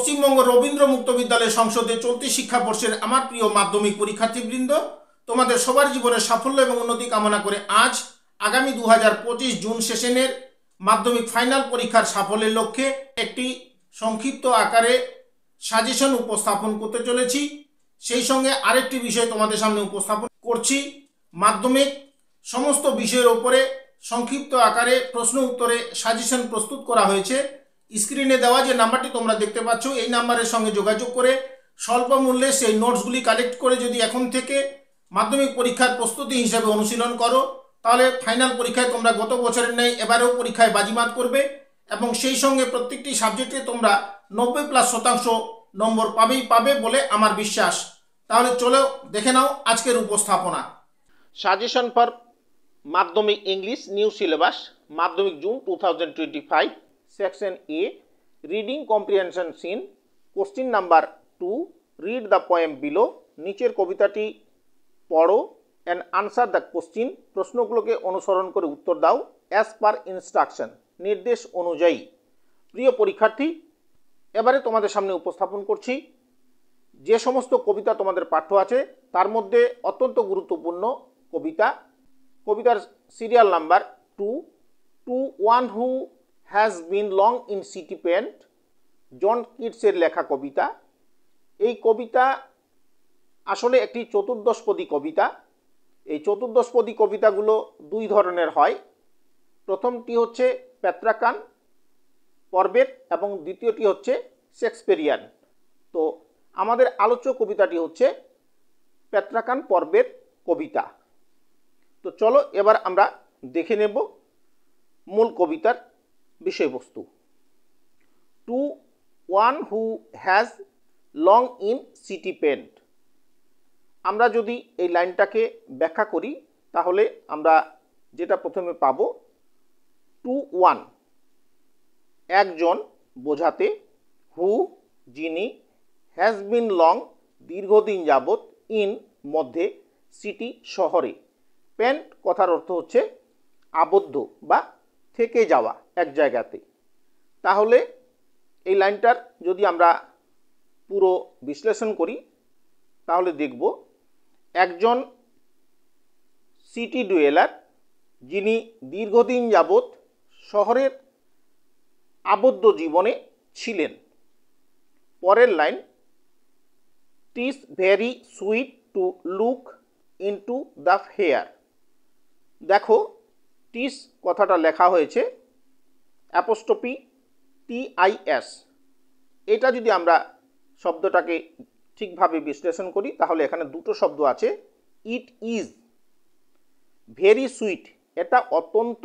পশ্চিমবঙ্গ রবীন্দ্র মুক্ত বিদ্যালয় সংসদে চলতি শিক্ষাবর্ষের আমার প্রিয় মাধ্যমিক পরীক্ষার্থীবৃন্দ, তোমাদের সবার জীবনে সাফল্য এবং উন্নতি কামনা করে আজ আগামী 2025 জুন সেশনের মাধ্যমিক ফাইনাল পরীক্ষার সাফল্যের লক্ষ্যে একটি সংক্ষিপ্ত আকারে সাজেশন উপস্থাপন করতে চলেছি। সেই সঙ্গে আরেকটি বিষয় তোমাদের সামনে উপস্থাপন করছি। মাধ্যমিক সমস্ত বিষয়ের উপরে সংক্ষিপ্ত আকারে প্রশ্ন উত্তরে সাজেশন প্রস্তুত করা হয়েছে। স্ক্রিনে দেওয়া যে নাম্বারটি তোমরা দেখতে পাচ্ছ, এই নাম্বারের সঙ্গে যোগাযোগ করে স্বল্প মূল্যে সেই নোটসগুলি কালেক্ট করে যদি এখন থেকে মাধ্যমিক পরীক্ষার প্রস্তুতি হিসেবে অনুশীলন করো, তাহলে ফাইনাল পরীক্ষায় তোমরা গত বছরের ন্যায় এবারেও পরীক্ষায় বাজিমাত করবে এবং সেই সঙ্গে প্রত্যেকটি সাবজেক্টে তোমরা 90+ নম্বর পাবে বলে আমার বিশ্বাস। তাহলে চলো দেখে নাও আজকের উপস্থাপনা। সাজেশন ফর মাধ্যমিক ইংলিশ নিউ সিলেবাস মাধ্যমিক June 2025 section A reading comprehension seen question number 2 read the poem below. নিচের কবিতাটি পড়ো অ্যান্ড আনসার দ্য কোশ্চিন। প্রশ্নগুলোকে অনুসরণ করে উত্তর দাও অ্যাজ পার ইনস্ট্রাকশন, নির্দেশ অনুযায়ী। প্রিয় পরীক্ষার্থী, এবারে তোমাদের সামনে উপস্থাপন করছি যে সমস্ত কবিতা তোমাদের পাঠ্য আছে তার মধ্যে অত্যন্ত গুরুত্বপূর্ণ কবিতার serial number 2 to one who has been long in city pent, John কিটসের লেখা কবিতা। এই কবিতা আসলে একটি চতুর্দশপদী কবিতা। এই চতুর্দশপদী কবিতাগুলো দুই ধরনের হয়। প্রথমটি হচ্ছে পেত্রাকান পর্বের এবং দ্বিতীয়টি হচ্ছে শেক্সপিয়ারিয়ান। তো আমাদের আলোচ্য কবিতাটি হচ্ছে পেত্রাকান পর্বের কবিতা। তো চলো এবার আমরা দেখে নেব মূল কবিতার বিষয়বস্তু। To one who has long in city pent. আমরা যদি এই লাইনটাকে ব্যাখ্যা করি তাহলে আমরা যেটা প্রথমে পাব, টু ওয়ান একজন বোঝাতে, হু যিনি, হ্যাজ বিন লং দীর্ঘদিন যাবৎ, ইন মধ্যে, সিটি শহরে, পেন্ট কথার অর্থ হচ্ছে আবদ্ধ বা থেকে যাওয়া এক জায়গাতে। তাহলে এই লাইনটার যদি আমরা পুরো বিশ্লেষণ করি তাহলে দেখব একজন সিটি ডুয়েলার যিনি দীর্ঘদিন যাবৎ শহরের আবদ্ধ জীবনে ছিলেন। পরের line, টিস very sweet to look into the hair. দেখো টিস কথাটা লেখা হয়েছে অ্যাপোস্ট্রফি TIS। এটা যদি আমরা শব্দটাকে ঠিকভাবে বিশ্লেষণ করি তাহলে এখানে দুটো শব্দ আছে। ইট ইজ ভেরি সুইট, এটা অত্যন্ত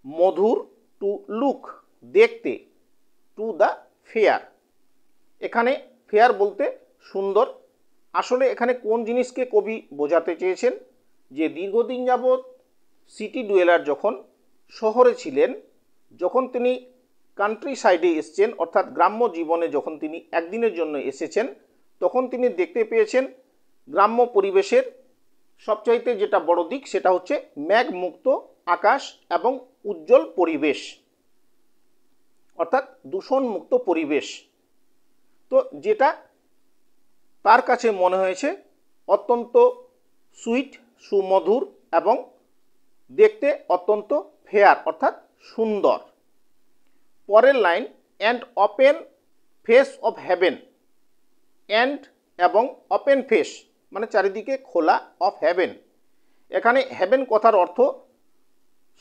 মধুর, টু লুক দেখতে, টু দ্য ফেয়ার, এখানে ফেয়ার বলতে সুন্দর। আসলে এখানে কোন জিনিসকে কবি বোঝাতে চেয়েছেন, যে দীর্ঘদিন যাবৎ সিটি ডুয়েলার যখন শহরে ছিলেন, যখন তিনি কান্ট্রি সাইডে এসেছেন অর্থাৎ গ্রাম্য জীবনে যখন তিনি একদিনের জন্য এসেছেন, তখন তিনি দেখতে পেয়েছেন গ্রাম্য পরিবেশের সবচাইতে যেটা বড় দিক সেটা হচ্ছে মেঘমুক্ত আকাশ এবং উজ্জ্বল পরিবেশ, অর্থাৎ দূষণমুক্ত পরিবেশ। তো যেটা তার কাছে মনে হয়েছে অত্যন্ত সুইট, সুমধুর এবং দেখতে অত্যন্ত ফেয়ার অর্থাৎ সুন্দর। পরের line, and open face of haven. And এবং ওপেন ফেস মানে চারিদিকে খোলা, অফ হেভেন, এখানে হেভেন কথার অর্থ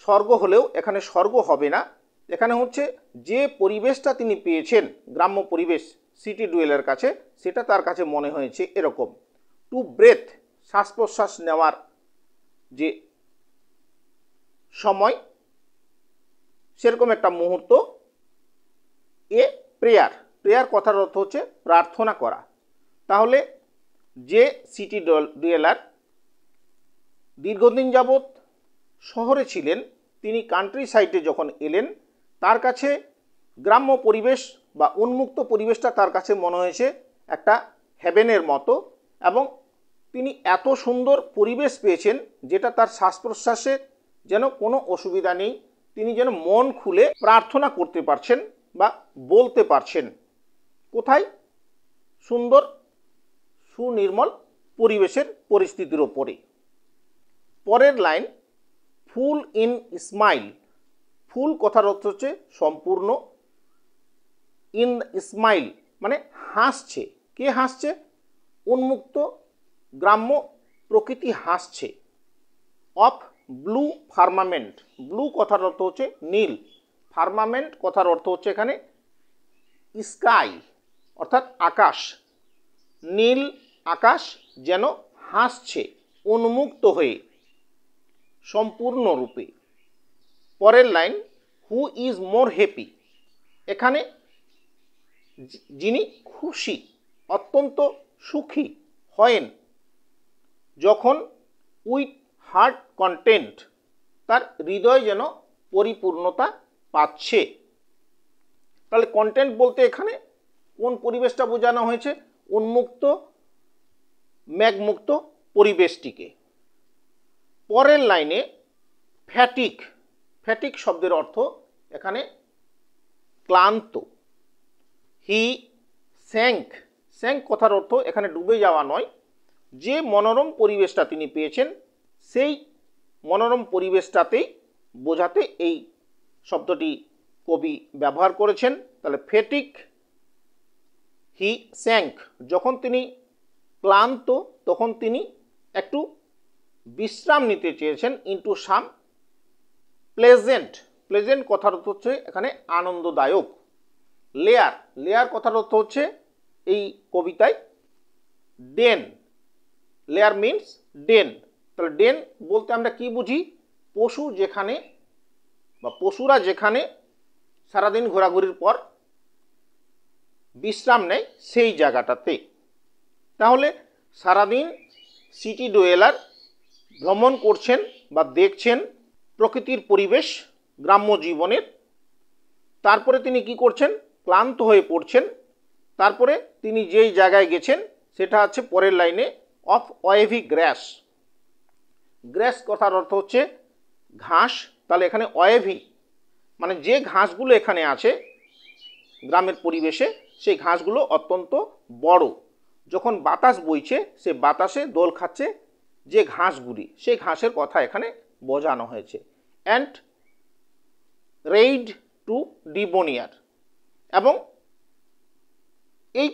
স্বর্গ হলেও এখানে স্বর্গ হবে না। এখানে হচ্ছে যে পরিবেশটা তিনি পেয়েছেন গ্রাম্য পরিবেশ সিটি ডুয়েলের কাছে, সেটা তার কাছে মনে হয়েছে এরকম। টু ব্রেথ শ্বাস প্রশ্বাস নেওয়ার যে সময়, সেরকম একটা মুহূর্ত। এ প্রেয়ার, প্রেয়ার কথার অর্থ হচ্ছে প্রার্থনা করা। তাহলে যে সিটি ডুয়েলার দীর্ঘদিন যাবৎ শহরে ছিলেন, তিনি কান্ট্রি সাইডে যখন এলেন, তার কাছে গ্রাম্য পরিবেশ বা উন্মুক্ত পরিবেশটা তার কাছে মনে হয়েছে একটা হেভেনের মতো, এবং তিনি এত সুন্দর পরিবেশ পেয়েছেন যেটা তার শ্বাস প্রশ্বাসের যেন কোনো অসুবিধা নেই, তিনি যেন মন খুলে প্রার্থনা করতে পারছেন বা বলতে পারছেন। কোথায়? সুন্দর সুনির্মল পরিবেশের পরিস্থিতির ওপরে। পরের লাইন, ফুল ইন স্মাইল। ফুল কথার অর্থ হচ্ছে সম্পূর্ণ, ইন স্মাইল মানে হাসছে। কে হাসছে? উন্মুক্ত গ্রাম্য প্রকৃতি হাসছে। Of blue ফার্মামেন্ট। ব্লু কথার অর্থ হচ্ছে নীল, ফার্মামেন্ট কথার অর্থ হচ্ছে এখানে স্কাই অর্থাৎ আকাশ। নীল আকাশ যেন হাসছে উন্মুক্ত হয়ে সম্পূর্ণরূপে। পরের line, who is more happy. এখানে যিনি খুশি, অত্যন্ত সুখী হয়েন যখন উইথ হার্ট কন্টেন্ট, তার হৃদয় যেন পরিপূর্ণতা পাচ্ছে। তাহলে কন্টেন্ট বলতে এখানে কোন পরিবেশটা বোঝানো হয়েছে? উন্মুক্ত মেঘমুক্ত পরিবেশটিকে। পরের লাইনে ফ্যাটিক। ফ্যাটিক শব্দের অর্থ এখানে ক্লান্ত। হি স্যাঙ্ক। স্যাঙ্ক কথার অর্থ এখানে ডুবে যাওয়া নয়, যে মনোরম পরিবেশটা তিনি পেয়েছেন সেই মনোরম পরিবেশটাতেই বোঝাতে এই শব্দটি কবি ব্যবহার করেছেন। তাহলে ফ্যাটিক, হি স্যাঙ্ক, যখন তিনি ক্লান্ত তখন তিনি একটু বিশ্রাম নিতে চেয়েছেন। ইন্টু সাম প্লেজেন্ট। প্লেজেন্ট কথার অর্থ হচ্ছে এখানে আনন্দদায়ক। লেয়ার। লেয়ার কথার অর্থ হচ্ছে এই কবিতায় ডেন। লেয়ার মিনস ডেন। তাহলে ডেন বলতে আমরা কি বুঝি? পশু যেখানে বা পশুরা যেখানে সারাদিন ঘোরাঘুরির পর বিশ্রাম নেয় সেই জায়গাটাতে। তাহলে সারাদিন সিটি ডুয়েলার ভ্রমণ করছেন বা দেখছেন প্রকৃতির পরিবেশ গ্রাম্য জীবনের। তারপরে তিনি কি করছেন? ক্লান্ত হয়ে পড়ছেন। তারপরে তিনি যেই জায়গায় গেছেন সেটা আছে পরের লাইনে, অফ ওয়েভি গ্রাস। গ্রাস কথার অর্থ হচ্ছে ঘাস। তাহলে এখানে ওয়েভি মানে যে ঘাসগুলো এখানে আছে গ্রামের পরিবেশে সেই ঘাসগুলো অত্যন্ত বড়। যখন বাতাস বইছে সে বাতাসে দোল খাচ্ছে যে ঘাসগুলি, সেই ঘাসের কথা এখানে বোঝানো হয়েছে। And raid to debonair. এবং এই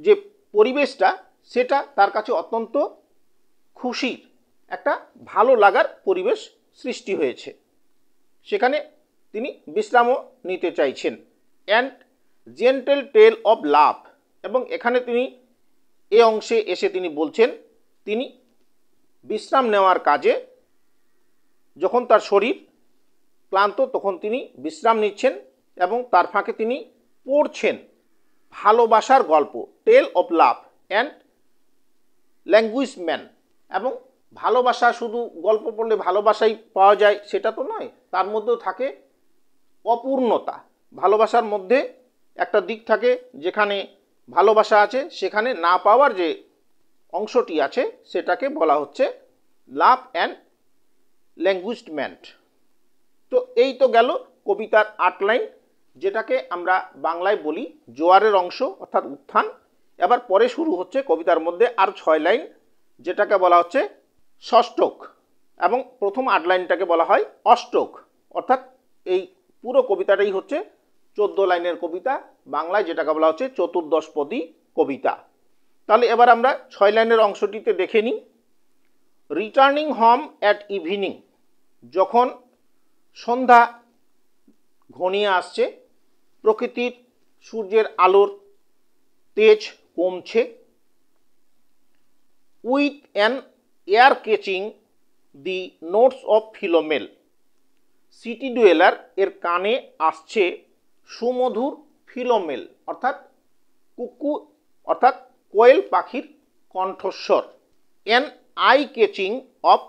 যে পরিবেশটা সেটা তার কাছে অত্যন্ত খুশির, একটা ভালো লাগার পরিবেশ সৃষ্টি হয়েছে, সেখানে তিনি বিশ্রামও নিতে চাইছেন। And gentle tale of love. এবং এখানে তিনি এ অংশে এসে তিনি বলছেন তিনি বিশ্রাম নেওয়ার কাজে, যখন তার শরীর ক্লান্ত তখন তিনি বিশ্রাম নিচ্ছেন এবং তার ফাঁকে তিনি পড়ছেন ভালোবাসার গল্প, tale of love and languishment. এবং ভালোবাসা শুধু গল্প পড়লে ভালোবাসাই পাওয়া যায় সেটা তো নয়, তার মধ্যেও থাকে অপূর্ণতা। ভালোবাসার মধ্যে একটা দিক থাকে যেখানে ভালোবাসা আছে, সেখানে না পাওয়ার যে অংশটি আছে সেটাকে বলা হচ্ছে লাভ অ্যান্ড ল্যাঙ্গুয়েজমেন্ট। তো এই তো গেল কবিতার 8 লাইন, যেটাকে আমরা বাংলায় বলি জোয়ারের অংশ অর্থাৎ উত্থান। এবার পরে শুরু হচ্ছে কবিতার মধ্যে আর 6 লাইন, যেটাকে বলা হচ্ছে ষষ্ঠক, এবং প্রথম 8 লাইনটাকে বলা হয় অষ্টক। অর্থাৎ এই পুরো কবিতাটাই হচ্ছে 14 লাইনের কবিতা, বাংলায় যেটাকে বলা হচ্ছে চতুর্দশপদী কবিতা। তাহলে এবার আমরা 6 লাইনের অংশটিতে দেখে নিই। Returning home at evening. যখন সন্ধ্যা ঘনিয়ে আসছে, প্রকৃতির সূর্যের আলোর তেজ কমছে। With an ear catching the notes of Philomel. City dweller এর কানে আসছে সুমধুর ফিলোমেল অর্থাৎ কুকু অর্থাৎ কোয়েল পাখির কণ্ঠস্বর। An eye catching of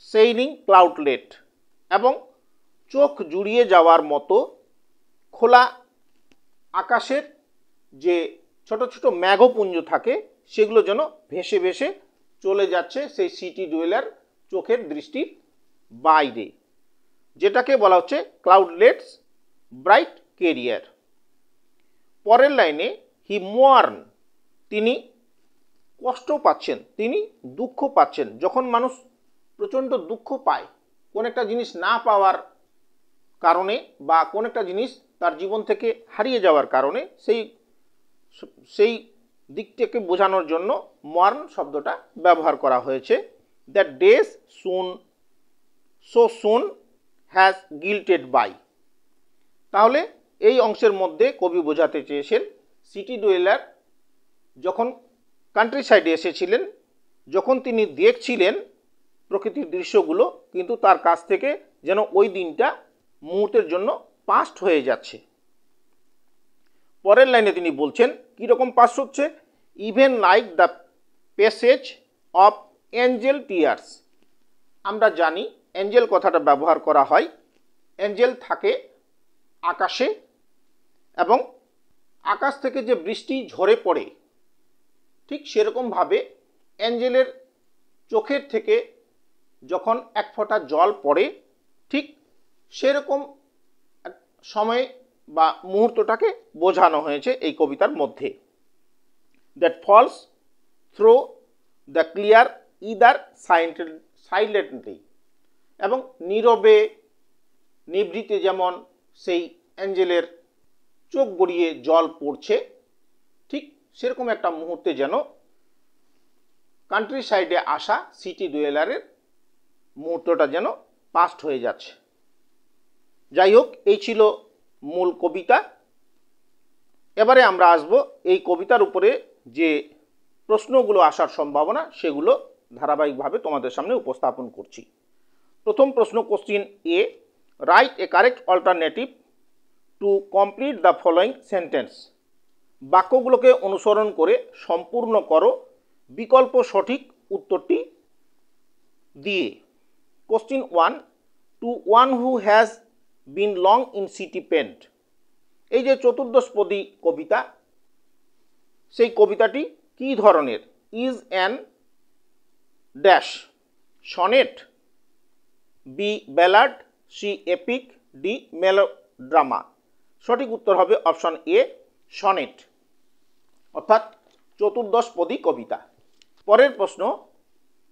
sailing cloudlet. এবং চোখ জুড়িয়ে যাওয়ার মতো খোলা আকাশের যে ছোট ছোট মেঘপুঞ্জ থাকে সেগুলো যেন ভেসে ভেসে চলে যাচ্ছে সেই সিটি ডুয়েলার চোখের দৃষ্টির বাইরে, যেটাকে বলা হচ্ছে ক্লাউডলেটস ব্রাইট ক্যারিয়ার। পরের লাইনে হি মোয়ার্ন, তিনি কষ্ট পাচ্ছেন, তিনি দুঃখ পাচ্ছেন। যখন মানুষ প্রচণ্ড দুঃখ পায় কোন একটা জিনিস না পাওয়ার কারণে বা কোন একটা জিনিস তার জীবন থেকে হারিয়ে যাওয়ার কারণে, সেই দিকটাকে বোঝানোর জন্য মোয়ার্ন শব্দটা ব্যবহার করা হয়েছে। That days soon has glided by. তাহলে এই অংশের মধ্যে কবি বোঝাতে চেয়েছেন সিটি ডুয়েলার যখন কান্ট্রি সাইডে এসেছিলেন, যখন তিনি দেখছিলেন প্রকৃতির দৃশ্যগুলো, কিন্তু তার কাছ থেকে যেন ওই দিনটা মুহূর্তের জন্য পাস্ট হয়ে যাচ্ছে। পরের লাইনে তিনি বলছেন কীরকম পাস্ট হচ্ছে, even like the passage of Angel tears. আমরা জানি অ্যাঞ্জেল কথাটা ব্যবহার করা হয়, অ্যাঞ্জেল থাকে আকাশে এবং আকাশ থেকে যে বৃষ্টি ঝরে পড়ে, ঠিক সেরকমভাবে অ্যাঞ্জেলের চোখের থেকে যখন এক ফোঁটা জল পড়ে, ঠিক সেরকম সময় বা মুহূর্তটাকে বোঝানো হয়েছে এই কবিতার মধ্যে। That falls through the clear ether silently, এবং নীরবে নিভৃতে যেমন সেই অ্যাঞ্জেলের চোখ গড়িয়ে জল পড়ছে, ঠিক সেরকম একটা মুহূর্তে যেন কান্ট্রি সাইডে আসা সিটি ডুয়েলারের মুহূর্তটা যেন পাস্ট হয়ে যাচ্ছে। যাই হোক, এই ছিল মূল কবিতা। এবারে আমরা আসব এই কবিতার উপরে যে প্রশ্নগুলো আসার সম্ভাবনা, সেগুলো ধারাবাহিকভাবে তোমাদের সামনে উপস্থাপন করছি। প্রথম প্রশ্ন, question A, write a correct alternative to complete the following sentence. বাক্যগুলোকে অনুসরণ করে সম্পূর্ণ করো বিকল্প সঠিক উত্তরটি দিয়ে। Question 1, to one who has been long in city pent. এই যে চতুর্দশপদী কবিতা, সেই কবিতাটি কী ধরনের? Is an dash sonnet, B ballad, C epic, D melodrama. সঠিক উত্তর হবে অপশন এ, সনেট, অর্থাৎ চতুর্দশপদী কবিতা। পরের প্রশ্ন,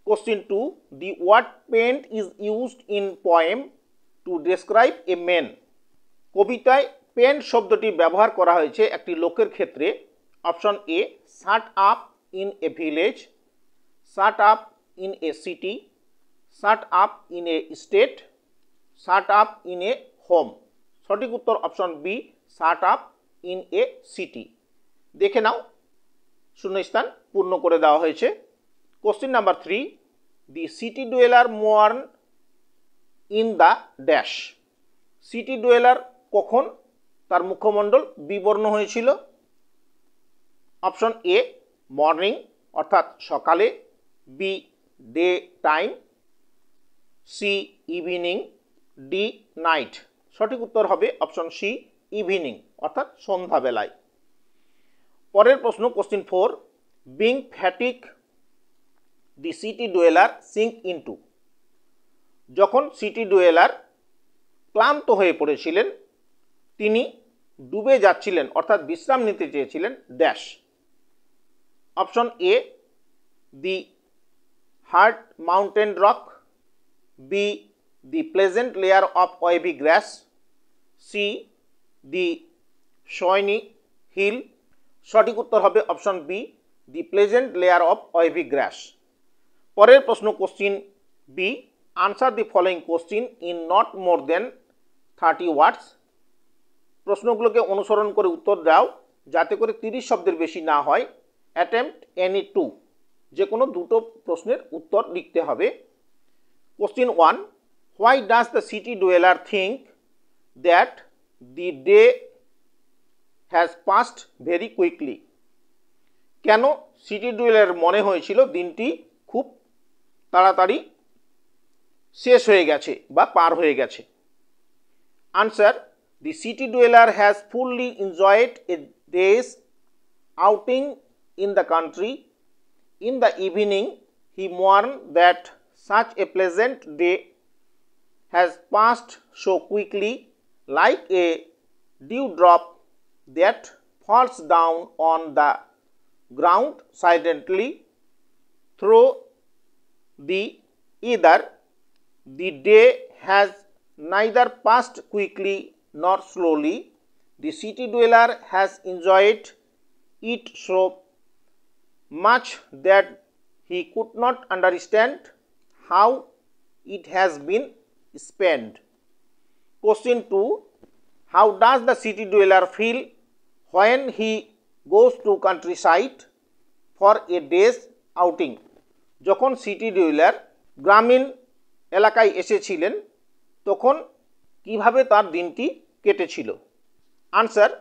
question 2, the word pent is used in poem to describe a man. কবিতায় পেন্ট শব্দটি ব্যবহার করা হয়েছে একটি লোকের ক্ষেত্রে। Option A, shut up in a village, shut up in a city, shut up in a state, shut up in a home. সঠিক উত্তর option B, shut up in a city. দেখে নাও, শূন্যস্থান পূর্ণ করে দেওয়া হয়েছে। Question number 3, the city dweller মোয়ার্ন in the dash. City dweller কখন তার মুখমণ্ডল বিবর্ণ হয়েছিল? অপশন এ, মর্নিং অর্থাৎ সকালে, B day time, C evening, D night. সঠিক উত্তর হবে অপশন সি, ইভিনিং অর্থাৎ সন্ধ্যাবেলায়। পরের প্রশ্ন, question 4, being fatigued the city dweller sink into. যখন সিটি ডুয়েলার ক্লান্ত হয়ে পড়েছিলেন, তিনি ডুবে যাচ্ছিলেন অর্থাৎ বিশ্রাম নিতে চেয়েছিলেন dash. Option A, the hard mountain rock, B the pleasant lair of wavy grass, C the shiny hill. সঠিক উত্তর হবে option B, the pleasant lair of wavy grass. পরের প্রশ্ন, question B, answer the following question in not more than 30 words. প্রশ্নগুলোকে অনুসরণ করে উত্তর দাও যাতে করে 30 শব্দের বেশি না হয়। অ্যাটেম্পট এনি 2, যে কোনো দুটো প্রশ্নের উত্তর লিখতে হবে। Question 1, why does the city dweller think that the day has past very quickly. কেন সিটি ডুয়েলার মনে হয়েছিল দিনটি খুব তাড়াতাড়ি শেষ হয়ে গেছে বা পার হয়ে গেছে? Answer, the city dweller has fully enjoyed a day's outing in the country. In the evening, he mourned that such a pleasant day has passed so quickly, like a dewdrop that falls down on the ground silently through the either the day has neither passed quickly nor slowly. The city dweller has enjoyed it so much that he could not understand how it has been spent. Question 2. How does the city dweller feel when he goes to countryside for a day's outing? যখন city dweller গ্রামীণ এলাকায় এসেছিলেন তখন কিভাবে তার দিনটি কেটেছিল? Answer: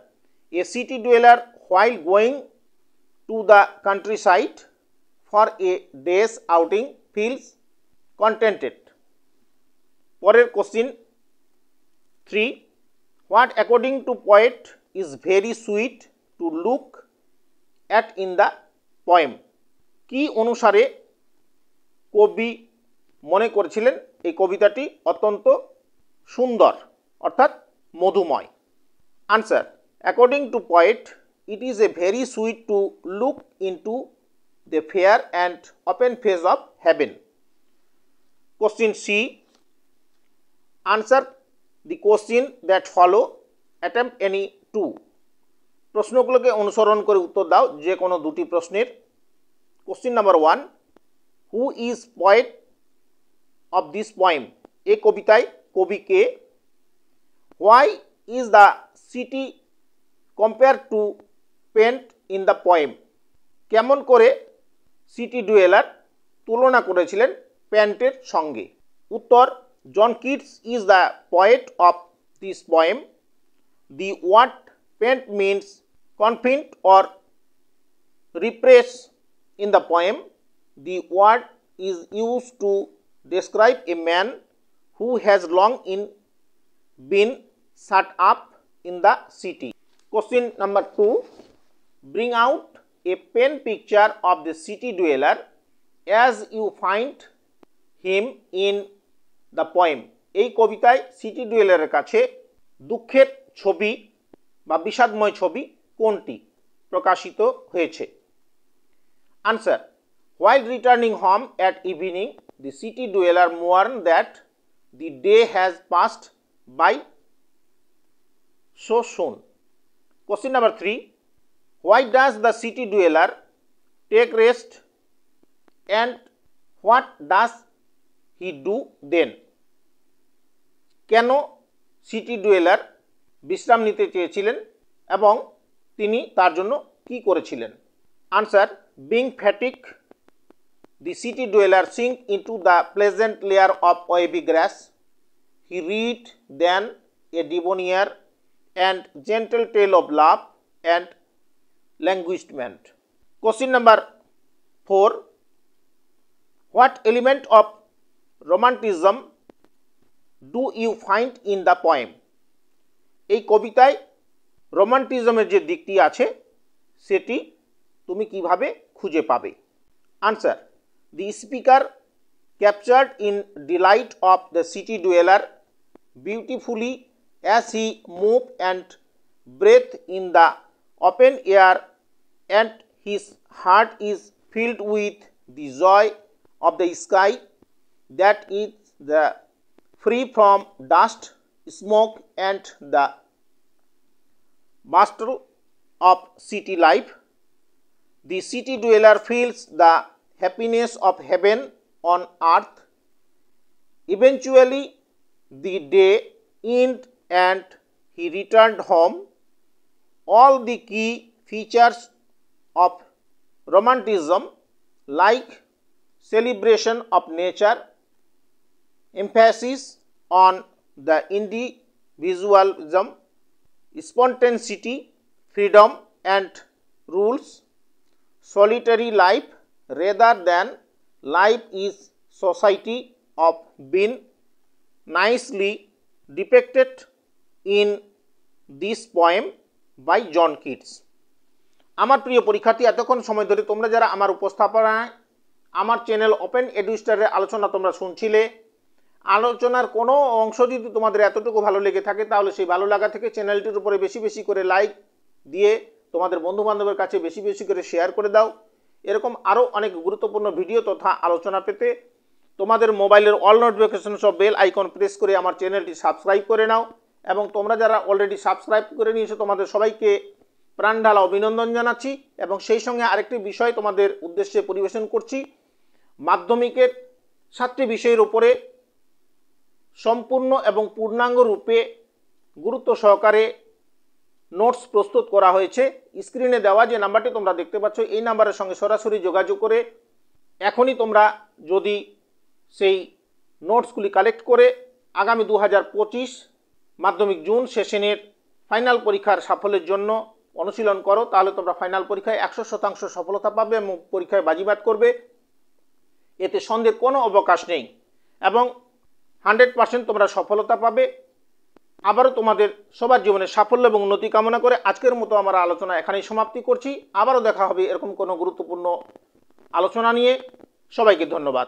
a city dweller while going to the countryside for a day's outing feels contented. পরের question 3. What according to poet is very sweet to look at in the poem? কি অনুসারে কবি মনে করেছিলেন এই কবিতাটি অত্যন্ত সুন্দর অর্থাৎ মধুময়? Answer: according to poet it is a very sweet to look into the fair and open face of heaven. Question C. Answer the question that follow. Attempt any two. প্রশ্নগুলোকে অনুসরণ করে উত্তর দাও যে কোনো দুটি প্রশ্নের। Question number 1. Who is poet of this poem? এই কবিতায় কবি কে? Why is the city compare to pent in the poem? কেমন করে সিটি ডুয়েলার তুলনা করেছিলেন পেন্টের সঙ্গে? উত্তর: John Keats is the poet of this poem. The word pent means confined or repress in the poem. The word is use to describe a man who has long been shut up in the city. Question number 2. Bring out a pen picture of the city dweller as you find him in the poem. এই কবিতায় city ডুয়েলারের কাছে দুঃখের ছবি বা বিষাদময় ছবি কোনটি প্রকাশিত হয়েছে? Answer: while returning home at evening, the city dweller mourned that the day has passed by so soon. Question number 3. Why does the city dweller take rest and what does he do then? কেন city dweller বিশ্রাম নিতে চেয়েছিলেন এবং তিনি তার জন্য কি করেছিলেন? Answer: being fatigued, the city dweller sink into the pleasant layer of wavy grass. He read then a debonair and gentle tale of love and languishment. Question number 4. What element of romanticism do you find in the poem? এই কবিতায় রোমান্টিজমের যে দিকটি আছে সেটি তুমি কিভাবে খুঁজে পাবে? Answer: the speaker captured in delight of the city dweller beautifully as he moved and breathed in the open air, and his heart is filled with the joy of the sky that is the free from dust, smoke and the bustle of city life. The city dweller feels the happiness of heaven on earth. Eventually the day ended and he returned home. All the key features of romanticism like celebration of nature, emphasis on the individualism, spontaneity, freedom and rules, solitary life rather than life is society of been nicely depicted in this poem by John Keats. আমার প্রিয় পরীক্ষার্থী, এতক্ষণ সময় ধরে তোমরা যারা আমার উপস্থাপনায় আমার চ্যানেল ওপেন এডুস্টারের আলোচনা তোমরা শুনছিলে, আলোচনার কোনো অংশ যদি তোমাদের এতটুকু ভালো লেগে থাকে তাহলে সেই ভালো লাগা থেকে চ্যানেলটির উপরে বেশি বেশি করে লাইক দিয়ে তোমাদের বন্ধুবান্ধবের কাছে বেশি বেশি করে শেয়ার করে দাও। এরকম আরও অনেক গুরুত্বপূর্ণ ভিডিও তথা আলোচনা পেতে তোমাদের মোবাইলের অল নোটিফিকেশন সব বেল আইকন প্রেস করে আমার চ্যানেলটি সাবস্ক্রাইব করে নাও। এবং তোমরা যারা অলরেডি সাবস্ক্রাইব করে নিয়েছো তোমাদের সবাইকে প্রাণ ঢালা অভিনন্দন জানাচ্ছি। এবং সেই সঙ্গে আরেকটি বিষয় তোমাদের উদ্দেশ্যে পরিবেশন করছি। মাধ্যমিকের 7টি বিষয়ের উপরে সম্পূর্ণ এবং পূর্ণাঙ্গ রূপে গুরুত্ব সহকারে নোটস প্রস্তুত করা হয়েছে। স্ক্রিনে দেওয়া যে নাম্বারটি তোমরা দেখতে পাচ্ছ এই নাম্বারের সঙ্গে সরাসরি যোগাযোগ করে এখনই তোমরা যদি সেই নোটসগুলি কালেক্ট করে আগামী 2025 মাধ্যমিক জুন সেশনের ফাইনাল পরীক্ষার সাফল্যের জন্য অনুশীলন করো, তাহলে তোমরা ফাইনাল পরীক্ষায় 100% সফলতা পাবে এবং পরীক্ষায় বাজিমাত করবে। এতে সন্দেহের কোনো অবকাশ নেই এবং 100% তোমরা সফলতা পাবে। আবারও তোমাদের সবার জীবনে সাফল্য এবং উন্নতি কামনা করে আজকের মতো আমার আলোচনা এখানেই সমাপ্তি করছি। আবারও দেখা হবে এরকম কোনো গুরুত্বপূর্ণ আলোচনা নিয়ে। সবাইকে ধন্যবাদ।